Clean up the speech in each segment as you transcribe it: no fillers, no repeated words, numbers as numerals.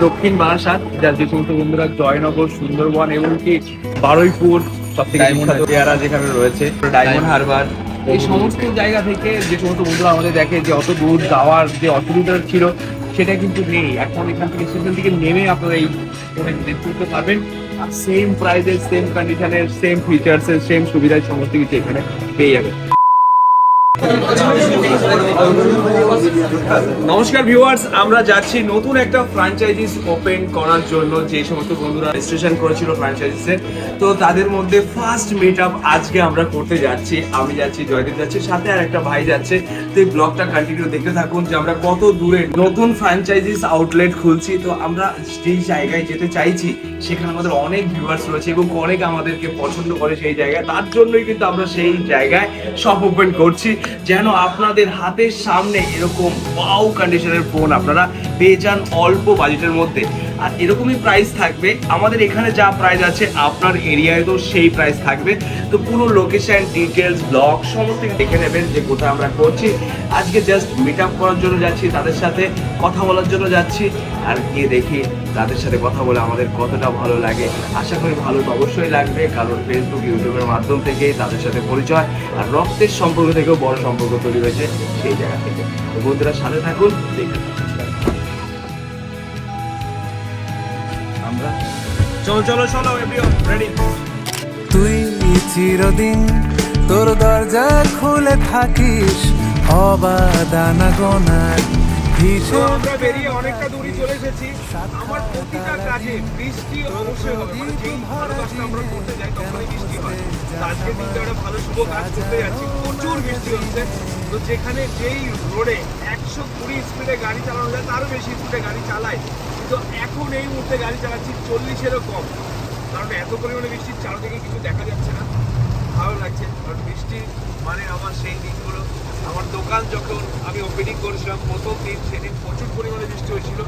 দক্ষিণ বারাসাত, যার যে সমস্ত বন্ধুরা জয়নগর, সুন্দরবন এবং কি বারুইপুর সব থেকে বিখ্যাত পেয়ারা যেখানে রয়েছে, ডায়মন্ড হারবার, এই সমস্ত জায়গা থেকে যে সমস্ত বন্ধুরা আমাদের দেখে যে অত দূর যাওয়ার যে অসুবিধা ছিল সেটা কিন্তু নেই। এখন এখান থেকে স্টেশন থেকে নেমে আপনারা এই ফোনে ভিজিট করতে পারবেন, আর সেম প্রাইসের, সেম কন্ডিশনের, সেম ফিচার্সের, সেম সুবিধায় সমস্ত কিছু এখানে পেয়ে যাবেন। নমস্কার ভিউয়ার্স, আমরা যাচ্ছি নতুন একটা ফ্র্যাঞ্চাইজিস ওপেন করার জন্য। যে সমস্ত বন্ধুরা রেজিস্ট্রেশন করেছিল ফ্র্যাঞ্চাইজিসের, তো তাদের মধ্যে ফার্স্ট মিট আপ আজকে আমরা করতে যাচ্ছি। আমি যাচ্ছি, জয়দীপ যাচ্ছে, সাথে আর একটা ভাই যাচ্ছে। তো এই ব্লগটা কন্টিনিউ দেখতে থাকুন যে আমরা কত দূরে নতুন ফ্র্যাঞ্চাইজিস আউটলেট খুলছি। তো আমরা যেই জায়গায় যেতে চাইছি সেখানে আমাদের অনেক ভিউয়ার্স রয়েছে এবং অনেক আমাদেরকে পছন্দ করে সেই জায়গায়। তার জন্যই কিন্তু আমরা সেই জায়গায় শপ ওপেন করছি, যেন আপনাদের হাতের সামনে এরকম ওয়াও কন্ডিশনের ফোন আপনারা পেয়ে যান অল্প বাজেটের মধ্যে। আর এরকমই প্রাইস থাকবে, আমাদের এখানে যা প্রাইস আছে আপনার এরিয়ায় তো সেই প্রাইস থাকবে। তো পুরো লোকেশন, ডিটেলস, ব্লগ সমস্ত দেখে নেবেন যে কোথায় আমরা করছি। আজকে জাস্ট মিট আপ করার জন্য যাচ্ছি, তাদের সাথে কথা বলার জন্য যাচ্ছি, আর গিয়ে দেখি তাদের সাথে কথা বলে আমাদের কতটা ভালো লাগে। আশা করি ভালো তো অবশ্যই লাগবে, কারণ ফেসবুক, ইউটিউবের মাধ্যম থেকেই তাদের সাথে পরিচয়, আর রক্তের সম্পর্ক থেকেও বড় সম্পর্ক তৈরি হয়েছে সেই জায়গা থেকে। তো বন্ধুরা সাথে থাকুন, দেখে আমরা চলো এভরিওয়ান রেডি। তুই চিরদিন তোর দরজা খুলে থাকিস অবাদানা গোনার হিসেব। আমরা বেরিয়ে অনেকটা দূরই চলে এসেছি। আমার প্রতিটা কাজে বৃষ্টি অবশ্যই হবে, মানে যেই ভালো কাজটা আমরা করতে যাই তখনই বৃষ্টি হয়। তো আজকে দিনটা একটা ভালো শুভ কাজ করতে যাচ্ছি, প্রচুর বৃষ্টি হচ্ছে। তো যেখানে যেই রোডে 120 স্পিডে গাড়ি চালানো যায় তারও বেশি স্পিডে গাড়ি চালায়, কিন্তু এখন এই মুহূর্তে গাড়ি চালাচ্ছি 40-এরও কম, কারণ এত পরিমাণে বৃষ্টির চারদিকে কিছু দেখা যাচ্ছে না। ভালো লাগছে, কারণ বৃষ্টি মানে আমার সেই দিনগুলো, আমার দোকান যখন আমি ওপেনিং করেছিলাম প্রথম দিন, সেদিন প্রচুর পরিমাণে বৃষ্টি হয়েছিল,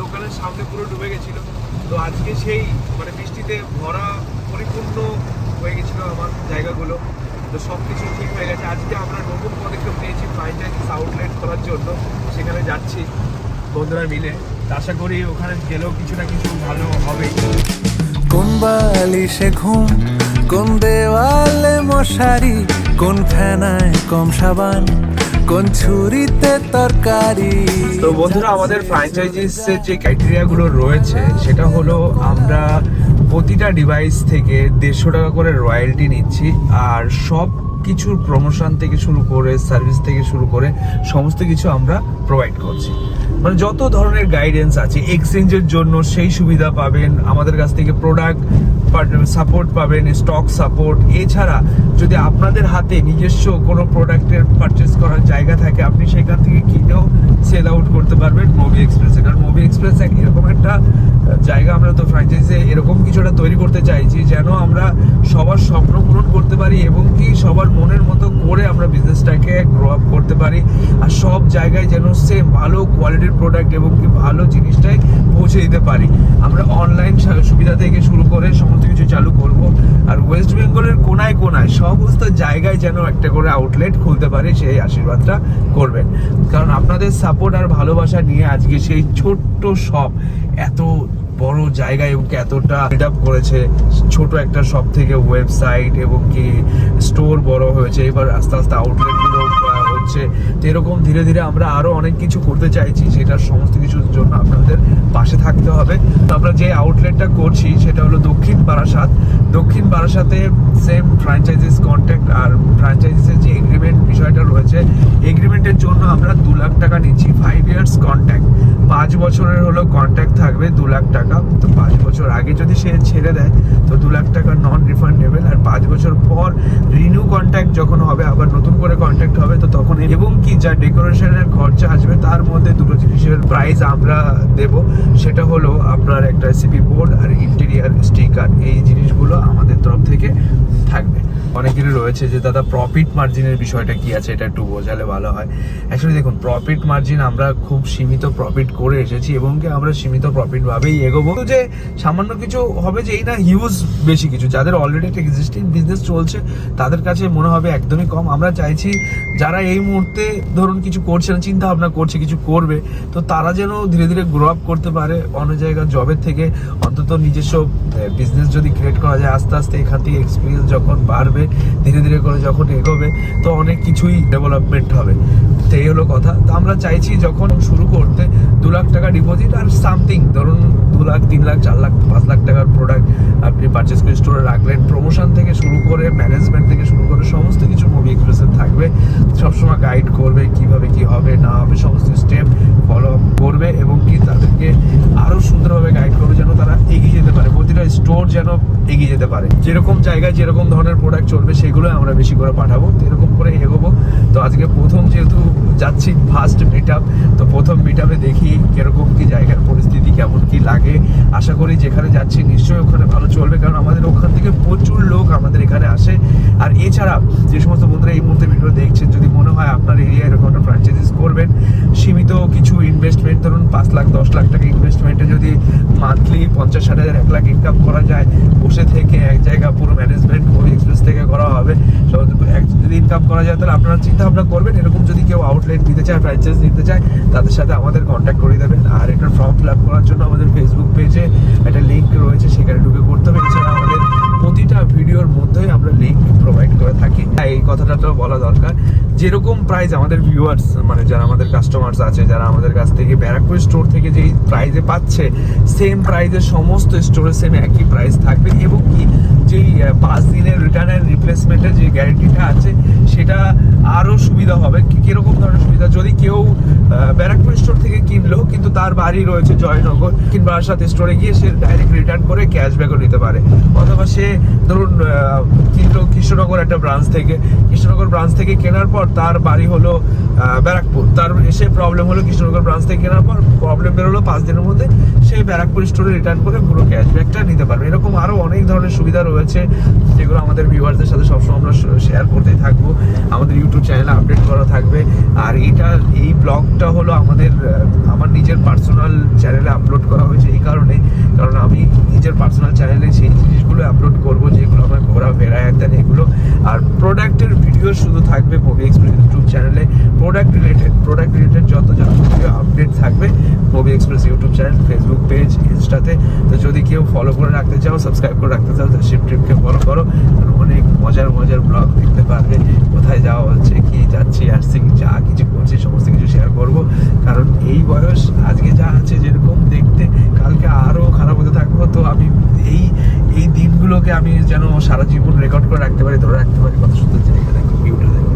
দোকানের সামনে পুরো ডুবে গেছিল। তো আজকে সেই মানে বৃষ্টিতে ভরা পরিপূর্ণ হয়ে গেছিল আমার জায়গাগুলো। তো সব কিছু ঠিক হয়ে গেছে। আজকে আমরা নতুন পদক্ষেপ নিয়েছি ফ্র্যাঞ্চাইজিস আউটলেট করার জন্য, সেখানে যাচ্ছি বন্ধুরা মিলে। আশা করি ওখানে গেলেও কিছু না কিছু ভালো হবে। কোন বালিশে ঘুম, কোন দেওয়ালে মশারি, কোন ফেনায় কম সাবান, কোন ছুরিতে তরকারি। তো বন্ধুরা, আমাদের ফ্র্যাঞ্চাইজিসের যে ক্রাইটেরিয়াগুলো রয়েছে সেটা হলো আমরা প্রতিটা ডিভাইস থেকে 150 টাকা করে রয়্যালটি নিচ্ছি, আর সব কিছুর প্রমোশন থেকে শুরু করে সার্ভিস থেকে শুরু করে সমস্ত কিছু আমরা প্রোভাইড করছি। মানে যত ধরনের গাইডেন্স আছে, এক্সচেঞ্জের জন্য সেই সুবিধা পাবেন আমাদের কাছ থেকে, প্রোডাক্ট সাপোর্ট পাবেন, স্টক সাপোর্ট। এছাড়া যদি আপনাদের হাতে নিজস্ব কোনো প্রোডাক্টের পারচেস করার জায়গা থাকে, আপনি সেখান থেকে কিনেও সেল আউট করতে পারবেন মুভি এক্সপ্রেসে। কারণ মুভি এক্সপ্রেস এরকম একটা জায়গা, আমরা তো ফ্র্যাঞ্চাইজে এরকম কিছুটা তৈরি করতে চাইছি যেন আমরা সবার স্বপ্ন পূরণ করতে পারি এবং কি সবার মনের মতো করে আমরা বিজনেসটাকে গ্রো আপ করতে পারি, আর সব জায়গায় যেন সেম ভালো কোয়ালিটির প্রোডাক্ট এবং কি ভালো জিনিসটাই পৌঁছে দিতে পারি। আমরা অনলাইন সুবিধা থেকে শুরু করে সমস্ত কিছু চালু করব, আর ওয়েস্ট বেঙ্গলের কোনায় কোনায় সমস্ত জায়গায় যেন একটা করে আউটলেট খুলতে পারি, সেই আশীর্বাদটা করবেন। কারণ আপনাদের সাপোর্ট আর ভালোবাসা নিয়ে আজকে সেই ছোট্ট শপ এত বড় জায়গায় এবং এতটা বিল্ড আপ করেছে। ছোট একটা শপ থেকে ওয়েবসাইট এবং কি স্টোর বড় হয়েছে, এবার আস্তে আস্তে আউটলেটগুলো হচ্ছে। তো এরকম ধীরে ধীরে আমরা আরো অনেক কিছু করতে চাইছি, সেটার সমস্ত কিছুর জন্য আপনাদের পাশে থাকতে হবে। তো আমরা যে আউটলেটটা করছি সেটা হলো দক্ষিণ বারাসাত। দক্ষিণ বারাসাতে সেম ফ্র্যাঞ্চাইজিস কন্ট্যাক্ট, আর ফ্র্যাঞ্চাইজিসের যে এগ্রিমেন্ট বিষয়টা রয়েছে, এগ্রিমেন্টের জন্য আমরা 2 লাখ টাকা নিচ্ছি, 5 ইয়ার্স কন্ট্যাক্ট। 5 বছরের হলো কন্ট্যাক্ট থাকবে, 2 লাখ টাকা। তো 5 বছর আগে যদি সে ছেড়ে দেয় তো 2 লাখ টাকা নন রিফান্ডেবল, আর 5 বছর পর রিনিউ কন্ট্যাক্ট যখন হবে, আবার নতুন করে কন্ট্যাক্ট হবে, তো তখন এবং কি যা ডেকোরেশনের খরচা আসবে তার মধ্যে দুটো জিনিসের প্রাইস আমরা দেব। সেটা হলো আপনার একটা সিপি বোর্ড আর ইন্টেরিয়ার স্টিকার, এই জিনিসগুলো আমাদের তরফ থেকে থাকবে। অনেকেরই রয়েছে যে দাদা প্রফিট মার্জিনের বিষয়টা কি আছে, এটা একটু বোঝালে ভালো হয়। অ্যাকচুয়ালি দেখুন, প্রফিট মার্জিন আমরা খুব সীমিত প্রফিট করে করে এসেছি এবং কি আমরা সীমিত প্রফিট ভাবেই এগোবো। তো যে সামান্য কিছু হবে যে এই না হিউজ বেশি কিছু, যাদের অলরেডি একটা এক্সিস্টিং বিজনেস চলছে তাদের কাছে মনে হবে একদমই কম। আমরা চাইছি যারা এই মুহূর্তে ধরুন কিছু করছে না, চিন্তা ভাবনা করছে কিছু করবে, তো তারা যেন ধীরে ধীরে গ্রো আপ করতে পারে অন্য জায়গায় জবের থেকে, অন্তত নিজস্ব বিজনেস যদি ক্রিয়েট করা যায় আস্তে আস্তে এখান থেকে এক্সপিরিয়েন্স যখন বাড়বে ধীরে ধীরে করে যখন এগোবে তো অনেক কিছুই ডেভেলপমেন্ট হবে। তো এই হলো কথা। তো আমরা চাইছি যখন শুরু করতে 2 লাখ টাকা ডিপোজিট আর সামথিং ধরুন 2 লাখ 3 লাখ 4 লাখ 5 লাখ টাকার প্রোডাক্ট আপনি পারচেস করে স্টোরে রাখলেন। প্রমোশন থেকে শুরু করে ম্যানেজমেন্ট থেকে শুরু করে সমস্ত কিছু মুভি এক্সপ্রেসে থাকবে, সবসময় গাইড করবে কিভাবে কি হবে না হবে, সমস্ত স্টেপ ফলো করবে এবং কি তাদেরকে আরো সুন্দরভাবে গাইড করবে যেন তারা এগিয়ে যেতে পারে, প্রতিটা স্টোর যেন এগিয়ে যেতে পারে। যেরকম জায়গায় যেরকম ধরনের প্রোডাক্ট চলবে সেগুলো আমরা বেশি করে পাঠাবো, তো এরকম করে এগোবো। তো আজকে প্রথম যেহেতু যাচ্ছি ফার্স্ট মিট আপ, তো প্রথম মিট আপে দেখি কিরকম কি জায়গার পরিস্থিতি কেমন কি লাগে। আশা করি যেখানে যাচ্ছি নিশ্চয়ই ওখানে ভালো চলবে, কারণ আমাদের ওখান থেকে প্রচুর লোক আমাদের এখানে আসে। আর এছাড়া যে সমস্ত বন্ধুরা এই মুহূর্তে ভিডিও দেখছেন, যদি মনে হয় আপনার এরিয়ায় এরকম একটা ফ্র্যাঞ্চাইজিস করবেন, সীমিত কিছু ইনভেস্টমেন্ট ধরুন 5 লাখ 10 লাখ টাকা ইনভেস্টমেন্টে যদি মান্থলি 50-60 হাজার 1 লাখ ইনকাম করা যায়, বসে থেকে এক জায়গা পুরো ম্যানেজমেন্ট মুভি এক্সপ্রেস থেকে করা হবে, যদি ইনকাম করা যায় তাহলে আপনারা চিন্তা ভাবনা করবেন। এরকম যদি কেউ আউটলেট দিতে চায়, ফ্র্যাঞ্চাইজ দিতে চায়, তাদের সাথে আমাদের কন্ট্যাক্ট করে দেবেন। আর এটার ফর্ম ফিল আপ করার জন্য আমাদের ফেসবুক পেজে একটা লিঙ্ক রয়েছে, সেখানে ঢুকে করতে হবে। এছাড়া আমাদের প্রতিটা ভিডিওর মধ্যেই আমরা লিঙ্ক প্রোভাইড করে থাকি। এই কথাটা তো বলা দরকার, যেরকম প্রাইস আমাদের ভিউয়ার্স মানে যারা আমাদের কাস্টমার্স আছে, যারা আমাদের কাছ থেকে ব্যারাকপুর স্টোর থেকে যেই প্রাইসে পাচ্ছে, সেম প্রাইসে সমস্ত স্টোরে সেম একই প্রাইস থাকবে এবং কি যেই 5 দিনের রিটার্ন অ্যান্ড রিপ্লেসমেন্টের যে গ্যারেন্টিটা আছে সেটা আরও সুবিধা হবে। কীরকম ধরনের সুবিধা, যদি কেউ ব্যারাকপুর স্টোর থেকে কিনলো কিন্তু তার বাড়ি রয়েছে জয়নগর কিংবা বারাসাত স্টোরে গিয়ে সে ডাইরেক্ট রিটার্ন করে ক্যাশব্যাকও নিতে পারে, অথবা সে ধরুন কিনলো কৃষ্ণনগর একটা ব্রাঞ্চ থেকে, কৃষ্ণনগর ব্রাঞ্চ থেকে কেনার পর তার বাড়ি হলো ব্যারাকপুর, তার এসে প্রবলেম হলো কৃষ্ণনগর ব্রাঞ্চ থেকে কেনার পর প্রবলেম বেরোলো 5 দিনের মধ্যে, সেই ব্যারাকপুর স্টোরে রিটার্ন করে পুরো ক্যাশব্যাকটা নিতে পারবে। এরকম আরও অনেক ধরনের সুবিধা রয়েছে যেগুলো আমাদের ভিউয়ারদের সাথে সবসময় আমরা শেয়ার করতেই থাকবো, আমাদের ইউটিউব চ্যানেলে আপডেট করা থাকবে। আর এই ব্লগটা হলো আমার নিজের পার্সোনাল চ্যানেলে আপলোড করা হয়েছে এই কারণে, কারণ আমি নিজের পার্সোনাল চ্যানেলে সেই জিনিসগুলো আপলোড করবো যেগুলো আমার ঘোরাফেরা একদম এগুলো। আর প্রোডাক্টের ভিডিও শুধু থাকবে মুভি এক্সপ্রেস ইউটিউব চ্যানেলে, প্রোডাক্ট রিলেটেড যত যাবতীয় আপডেট থাকবে movie express YouTube channel, Facebook page, ইনস্টাতে। তো যদি কেউ ফলো করে রাখতে চাও, সাবস্ক্রাইব করে রাখতে চাও, তো ট্রিপকে ফলো করো, অনেক মজার ব্লগ দেখতে পারবে। কোথায় যাওয়া হচ্ছে, কি যাচ্ছি আসছি, যা কিছু করছি সমস্ত কিছু শেয়ার করব। কারণ এই বয়স আজকে যা আছে যেরকম দেখতে, কালকে আরও খারাপ হতে থাকবো। তো আমি এই দিনগুলোকে আমি যেন সারা জীবন রেকর্ড করে রাখতে পারি, ধরে রাখতে পারি। কত সুন্দর জায়গা দেখো, ভিউটা দেখো।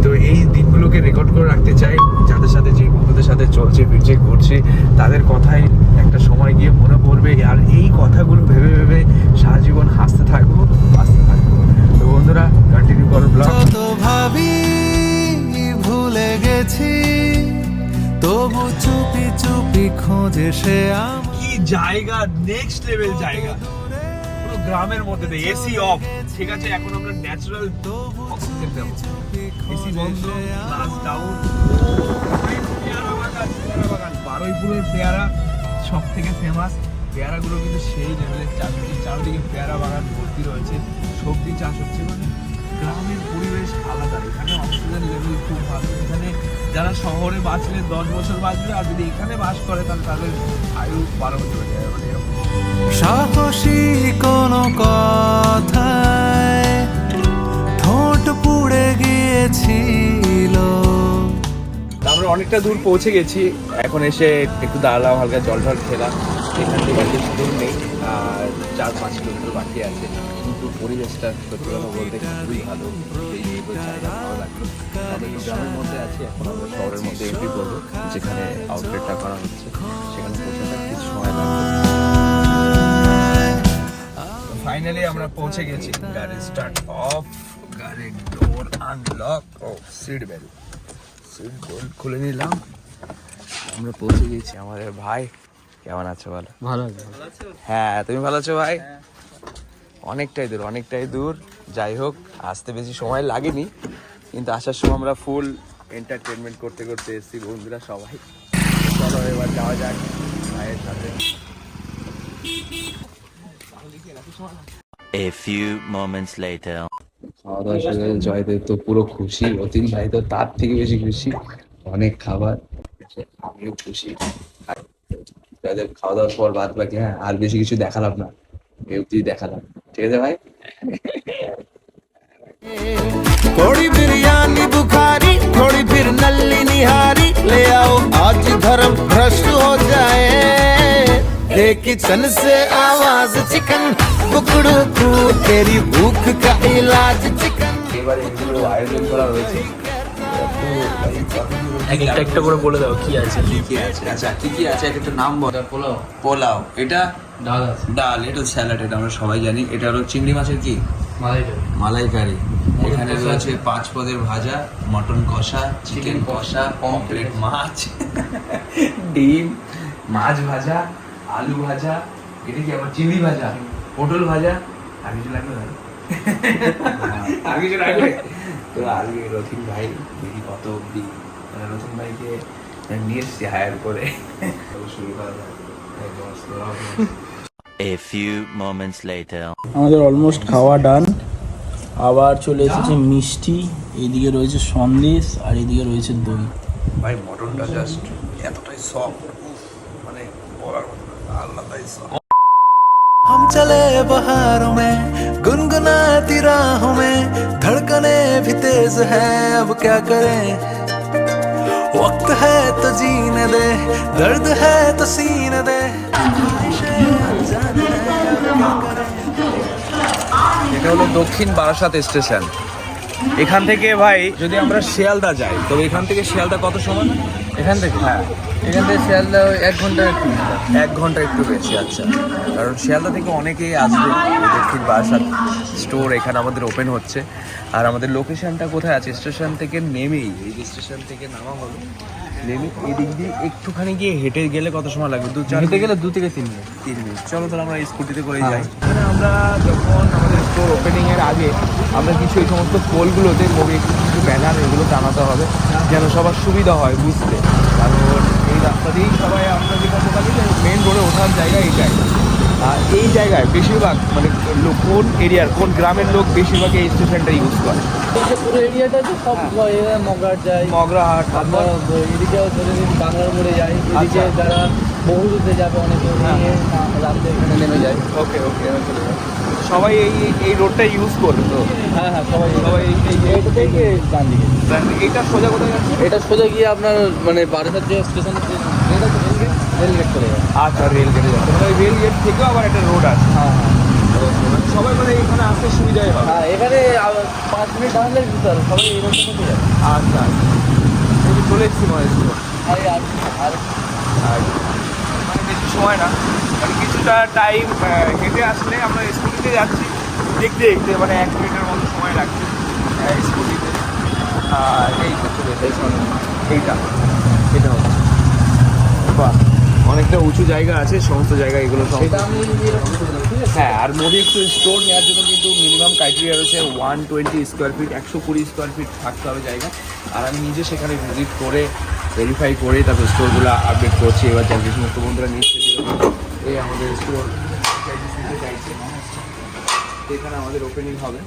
তো এই দিনগুলোকে রেকর্ড করে রাখতে চাই, যাদের সাথে যে বন্ধুদের সাথে চলছে ভিডিও করছি তাদের কথাই একটা সময় গিয়ে মনে পড়বে, আর এই কথাগুলো ভেবে ভেবে সারা জীবন হাসতে থাকবো। তো বন্ধুরা কন্টিনিউ করো ব্লগ। যত ভাবি ভুলে গেছি, তবু চুপি চুপি খোঁজে সে কি জায়গা, নেক্সট লেভেল জায়গা, পুরো গ্রামের মধ্যে দিয়ে এসি অফ, ঠিক আছে। এখন আমরা ন্যাচারাল অক্সিজেন দেবো, এসি বন্ধ, গ্লাস ডাউন। বারুইপুরের পেয়ারা সব থেকে ফেমাস, পেয়ারাগুলো কিন্তু সেই লেভেলের চারদিকে পেয়ারা বাগান ভর্তি রয়েছে, সবজি চাষ হচ্ছে, মানে গ্রামের পরিবেশ আলাদা। এখানে অক্সিজেন লেভেল খুব ভালো। এখানে যারা শহরে বাঁচলে 10 বছর বাঁচবে, আর যদি এখানে বাস করে তাহলে তাদের আয়ু 12 বছর হয়ে যাবে, মানে এরকম। সাহসী কোনো কথায় ঠোঁট পুড়ে গিয়েছিল। আমরা অনেকটা দূর পৌঁছে গেছি, এখন এসে একটু দাঁড়ালাম, হালকা জল খেলাম। এখান থেকে বেশি দূর নেই, আর 4-5 কিলোমিটার বাকি আছে, কিন্তু পরিবেশটা সত্যি কথা বলতে খুবই ভালো। এই জায়গা ভালো লাগলো। আমরা একটু গ্রামের মধ্যে আছি, এখন আমরা শহরের মধ্যে এন্ট্রি করবো, যেখানে আউটলেটটা করা হচ্ছে, সেখানে পৌঁছাতে কিছু সময় লাগবে। ফাইনালি আমরা পৌঁছে গেছি, গাড়ি স্টার্ট অফ, গাড়ির ডোর আনলক, ও সিট বেল্ট খুলে নিলাম। আমরা পৌঁছে গেছি। আমাদের ভাই কেমন আছো বলো? ভালো আছে। হ্যাঁ, তুমি ভালো আছো ভাই? অনেকটাই দূর। যাই হোক, আসতে বেশি সময় লাগেনি, কিন্তু আসার সময় আমরা ফুল এন্টারটেনমেন্ট করতে এসেছি বন্ধুরা সবাই। চলো এবার যাওয়া যাক ভাইয়ের সাথে। A few moments later. খাওয়া দাওয়া শুরু হয়েছে, জয়দেব তো পুরো খুশি, অতীন ভাই তো তার থেকে বেশি খুশি, অনেক খাবার, আমিও খুশি। আর জয়দেব খাওয়া দাওয়ার পর বাদ বাকি হ্যাঁ আর বেশি কিছু দেখালাম না, এই অব্দি দেখালাম, ঠিক আছে ভাই? थोड़ी बिरयानी बुखारी थोड़ी फिर नल्ली निहारी ले आओ आज धर्म भ्रष्ट हो जाए दे किचन से आवाज चिकन कुकड़ू कू तेरी भूख का इलाज चिकन। এবারে এগুলো আয়োজন করা হয়েছে, একটা করে বলে দাও কি আছে। কি আছে? আচ্ছা কি কি আছে একটা নাম বল। পোলাও, পোলাও, এটা ডাল আছে, ডাল, এটা স্যালাড, এটা আমরা সবাই জানি। এটা হলো চিংড়ি মাছের কি মালাইকারি, মালাইকারি। এখানে কষা। রয়েছে 5 পদের ভাজা, মটন কষা, চিকেন কষা, পমফ্রেট মাছ, ডিম, মাছ ভাজা, আলু ভাজা, এটা কি আবার চিংড়ি ভাজা, পটল ভাজা, আর কিছু লাগবে না? আর কিছু লাগবে? তো আজকে রথিন ভাই দেখি কত অব্দি, রথিন ভাইকে নিয়ে এসছি হায়ার করে, শুরু করা যাক। A few moments later. আমাদের অলমোস্ট খাওয়া ডান। আবার চলে এসেছে মিষ্টি, এইদিকে রয়েছে সন্দেশ আর এইদিকে রয়েছে দই। ভাই মটনটা জাস্ট এতটাই সফট, মানে বলার মতো না, আল্লাহই সফট। हम चले बहारों में गुनगुनाती राहों में धड़कने भी तेज है अब क्या करें वक्त है तो जीने दे दर्द है तो सीने दे এটা হলো দক্ষিণ বারাসাত স্টেশন। এখান থেকে ভাই যদি আমরা শিয়ালদা যাই, তবে এখান থেকে শিয়ালদা কত সময়? এখান থেকে হ্যাঁ, এখান থেকে শিয়ালদা 1 ঘন্টা 1 ঘন্টা একটু বেশি। আচ্ছা, কারণ শিয়ালদা থেকে অনেকেই আসবে। এই দক্ষিণ বারাসাত স্টোর এখানে আমাদের ওপেন হচ্ছে। আর আমাদের লোকেশনটা কোথায় আছে? স্টেশন থেকে নেমেই, এই যে স্টেশন থেকে নামা হলো, নেমে এদিক দিয়ে একটুখানি গিয়ে হেঁটে গেলে কত সময় লাগবে? 2-4 হেঁটে গেলে 2 থেকে 3 মিনিট। 3 মিনিট। চলো তাহলে আমরা স্কুটিতে করেই যাই। এখানে আমরা যখন আমাদের স্টোর ওপেনিং এর আগে আমরা কিছু এই সমস্ত পোলগুলোতে কিছু ব্যানার এগুলো টানাতে হবে, যেন সবার সুবিধা হয় বুঝতে। কারণ এই রাস্তা দিয়েই সবাই, আমরা যেখানে থাকি মেন রোডে ওঠার জায়গা এইটাই। আর এই জায়গায় বেশিরভাগ মানে কোন এরিয়ার কোন গ্রামের লোক বেশিরভাগ এই স্টেশনটা ইউজ করে? পুরো এরিয়াটা তো সব মগরাট যায়, মগরাহাট, আমরা এদিকেও ধরে নিন বাংলার মোড়ে যাই, এদিকে আচ্ছা। যারা বহুদূরে যাবে অনেকে নিয়ে রাত্রে এখানে নেমে যায়। ওকে ওকে, সবাই এই রোডটা ইউজ করবে তো? হ্যাঁ হ্যাঁ, সবাই সবাই এইটা থেকে ডান দিকে। এইটা সোজা কোথায় যাচ্ছে? এটা সোজা গিয়ে আপনার মানে বারাসাত যে স্টেশন রেলগেট চলে যাবে। আচ্ছা, রেল গেটে যাচ্ছে, মানে রেল গেট থেকেও আবার একটা রোড আছে। হ্যাঁ হ্যাঁ সবাই মানে এখানে আসতে সুবিধাই হবে। হ্যাঁ, এখানে 5 মিনিট আসলে দিতে হবে, সবাই এই রোডটা থেকে যাবে। আচ্ছা, এই যে চলে এসেছি মনে হচ্ছে। আর আর আর মানে বেশি সময় না, মানে কিছুটা টাইম হেঁটে আসলে আমরা স্কুটিতে যাচ্ছি দেখতে দেখতে, মানে 1 মিনিটের মতো সময় লাগছে স্কুটিতে। আর এই তো চলে এসেছি, এইটা এটা হচ্ছে বাহ, অনেকটা উঁচু জায়গা আছে, সমস্ত জায়গা এগুলো সব। সেটা আমি এরকম করে দেবো, ঠিক আছে? হ্যাঁ, আর মোদি একটু স্টোর নেওয়ার জন্য কিন্তু মিনিমাম ক্রাইটেরিয়া রয়েছে 120 স্কোয়ার ফিট, 120 স্কোয়ার ফিট থাকতে হবে জায়গা। আর আমি নিজে সেখানে ভিজিট করে ভেরিফাই করে তারপর স্টোরগুলো আপডেট করছি। এবার যে সমস্ত বন্ধুরা নিচ্ছে, এই আমাদের স্টোর চাইছে, এখানে আমাদের ওপেনিং হবে।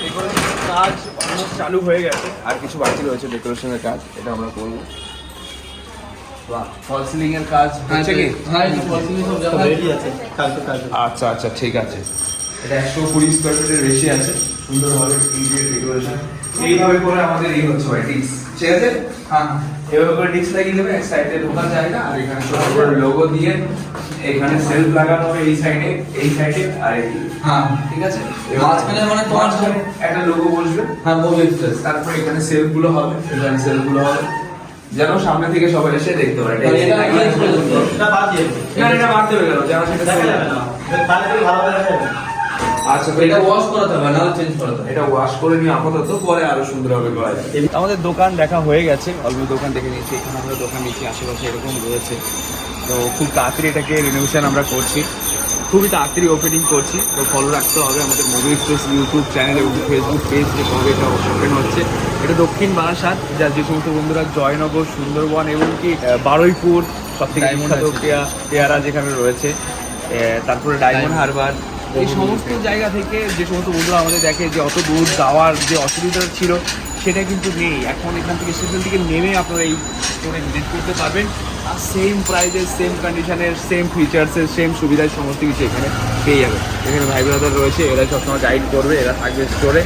ডেকোরেশনের কাজ অলমোস্ট চালু হয়ে গেছে, আর কিছু বাকি রয়েছে ডেকোরেশনের কাজ, এটা আমরা করবো। ফল সিলিং এর কাজ হচ্ছে কি? হ্যাঁ, সব জায়গা রেডি আছে, কালকে কাজ। আচ্ছা আচ্ছা, ঠিক আছে। এটা 120 স্কোয়ার ফিটের বেশি আছে, সুন্দরভাবে ইন্টেরিয়র ডেকোরেশন এইভাবে করে আমাদের এই হচ্ছে ভাই ডিস্ক, ঠিক আছে? হ্যাঁ, এভাবে করে ডিস্ক লাগিয়ে দেবে, এক সাইডে ঢোকা জায়গা, আর এখানে ছোট করে লোগো দিয়ে এখানে সেলফ লাগানো হবে এই সাইডে আর এই, হ্যাঁ ঠিক আছে? মাঝখানে মানে তোমার মাঝখানে একটা লোগো বসবে, হ্যাঁ মোদি এক্সপ্রেস। তারপরে এখানে সেলফ গুলো হবে, এখানে সেলফ গুলো হবে, যেন সামনে থেকে সবাই এসে দেখতে পারে। এটা বাদ দিয়ে না, এটা বাদ দেবে কেন? যেন সেটা দেখা যাবে না, তাহলে তুমি ভালো করে দেখা যাবে। আচ্ছা, তো এটা ওয়াশ করাতে হবে, নাহলে চেঞ্জ করাতে হবে। এটা ওয়াশ করে নিয়ে আপাতত, পরে আরো সুন্দরভাবে করা যায়। আমাদের দোকান দেখা হয়ে গেছে, অল্প দোকান দেখে নিয়েছি, এখানে আমরা দোকান নিচ্ছি, আশেপাশে এরকম রয়েছে। তো খুব তাড়াতাড়ি এটাকে রিনোভেশন আমরা করছি। খুবই তাড়াতাড়ি ওপেনিং করছি, তো ফলো রাখতে হবে আমাদের মুভি এক্সপ্রেস ইউটিউব চ্যানেল এবং ফেসবুক পেজ, যে কবে এটা ওপেন হচ্ছে। এটা দক্ষিণ বারাসাত, যার যে সমস্ত বন্ধুরা জয়নগর, সুন্দরবন এবং কি বারুইপুর সব থেকে বিখ্যাত পেয়ারা যেখানে রয়েছে, তারপরে ডায়মন্ড হারবার, এই সমস্ত জায়গা থেকে যে সমস্ত বন্ধুরা আমাদের দেখে যে অত দূর যাওয়ার যে অসুবিধা ছিল সেটা কিন্তু নেই। এখন এখান থেকে স্টেশন থেকে নেমে আপনারা এই স্টোরে ভিজিট করতে পারবেন, আর সেম প্রাইজের, সেম কন্ডিশনের, সেম ফিচার্সের, সেম সুবিধার সমস্ত কিছু এখানে পেয়ে যাবে। এখানে ভাই ব্রাদার রয়েছে, এরা সবসময় গাইড করবে, এরা থাকবে স্টোরে।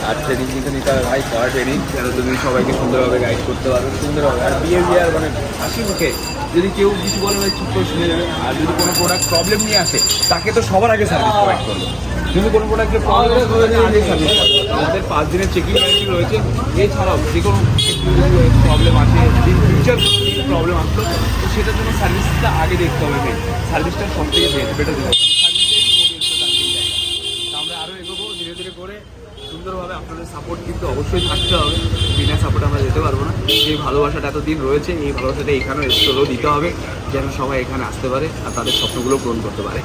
আর ট্রেনিং কিন্তু নিতে হবে ভাই, করা ট্রেনিং, যেন তুমি সবাইকে সুন্দরভাবে গাইড করতে পারবে, সুন্দরভাবে। আর বিহেভিয়ার মানে হাসি মুখে, যদি কেউ কিছু বলে ভাই চুপ করে শুনে যাবে। আর যদি কোনো প্রোডাক্ট প্রবলেম নিয়ে আসে তাকে তো সবার আগে সার্ভিস প্রোভাইড করবে। যদি কোনো প্রোডাক্টের প্রবলেম আগে সার্ভিস করবে। আমাদের 5 দিনের চেকিং গ্যারান্টি রয়েছে। এছাড়াও যে কোনো প্রবলেম আছে, যে ফিউচার প্রবলেম আসলো, তো সেটার জন্য সার্ভিসটা আগে দেখতে হবে ভাই। সার্ভিসটা সব থেকে বেটার দেবো, আমরা আরও এগোবো ধীরে ধীরে করে সুন্দরভাবে। আপনাদের সাপোর্ট কিন্তু অবশ্যই থাকতে হবে, বিনা সাপোর্ট আমরা যেতে পারবো না। এই ভালোবাসাটা এতদিন রয়েছে, এই ভালোবাসাটা এখানেও এক্সট্রাও দিতে হবে, যেন সবাই এখানে আসতে পারে আর তাদের স্বপ্নগুলো পূরণ করতে পারে।